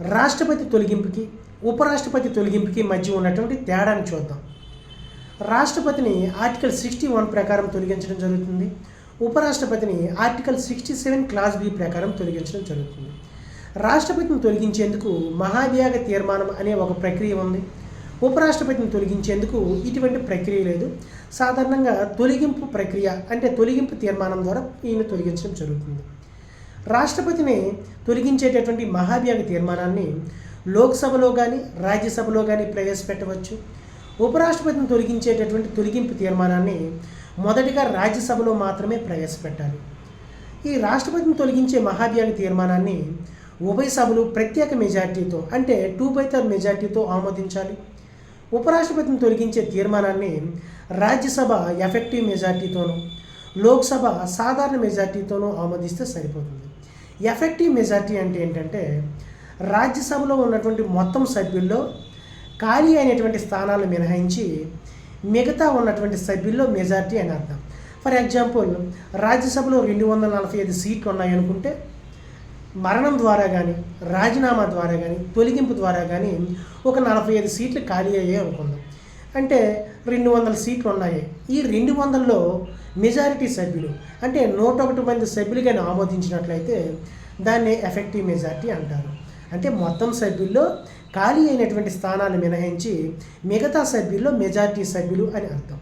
రాష్ట్రపతి తొలగింపుకి ఉపరాష్ట్రపతి తొలగింపుకి మధ్య ఉన్నటువంటి తేడాను చూద్దాం. రాష్ట్రపతిని ఆర్టికల్ 61 ప్రకారం తొలగించడం జరుగుతుంది. ఉపరాష్ట్రపతిని ఆర్టికల్ 67 క్లాస్ బి ప్రకారం తొలగించడం జరుగుతుంది. రాష్ట్రపతిని తొలగించేందుకు మహాభియోగ తీర్మానం అనే ఒక ప్రక్రియ ఉంది. ఉపరాష్ట్రపతిని తొలగించేందుకు ఇటువంటి ప్రక్రియ లేదు. సాధారణంగా తొలగింపు ప్రక్రియ అంటే తొలగింపు తీర్మానం ద్వారా ఈయన తొలగించడం జరుగుతుంది. రాష్ట్రపతిని తొలగించేటటువంటి మహాభియోగ తీర్మానాన్ని లోక్సభలో కానీ రాజ్యసభలో కానీ ప్రవేశపెట్టవచ్చు. ఉపరాష్ట్రపతిని తొలగించేటటువంటి తొలగింపు తీర్మానాన్ని మొదటిగా రాజ్యసభలో మాత్రమే ప్రవేశపెట్టాలి. ఈ రాష్ట్రపతిని తొలగించే మహాభియోగ తీర్మానాన్ని ఉభయ సభలు ప్రత్యేక మెజార్టీతో అంటే 2/3 మెజార్టీతో ఆమోదించాలి. ఉపరాష్ట్రపతిని తొలగించే తీర్మానాన్ని రాజ్యసభ ఎఫెక్టివ్ మెజార్టీతోనూ లోక్సభ సాధారణ మెజార్టీతోనూ ఆమోదిస్తే సరిపోతుంది. ఎఫెక్టివ్ మెజార్టీ అంటే ఏంటంటే రాజ్యసభలో ఉన్నటువంటి మొత్తం సభ్యుల్లో ఖాళీ అయినటువంటి స్థానాలు మినహాయించి మిగతా ఉన్నటువంటి సభ్యుల్లో మెజార్టీ అని అర్థం. ఫర్ ఎగ్జాంపుల్, రాజ్యసభలో 245 సీట్లు ఉన్నాయనుకుంటే మరణం ద్వారా కానీ రాజీనామా ద్వారా కానీ తొలగింపు ద్వారా కానీ ఒక 45 సీట్లు ఖాళీ అయ్యాయి అనుకుందాం. అంటే 200 సీట్లు ఉన్నాయి. ఈ 200లో మెజారిటీ సభ్యులు అంటే 101 మంది సభ్యులు కానీ ఆమోదించినట్లయితే దాన్ని ఎఫెక్టివ్ మెజారిటీ అంటారు. అంటే మొత్తం సభ్యుల్లో ఖాళీ అయినటువంటి స్థానాలు మినహాయించి మిగతా సభ్యుల్లో మెజారిటీ సభ్యులు అని అర్థం.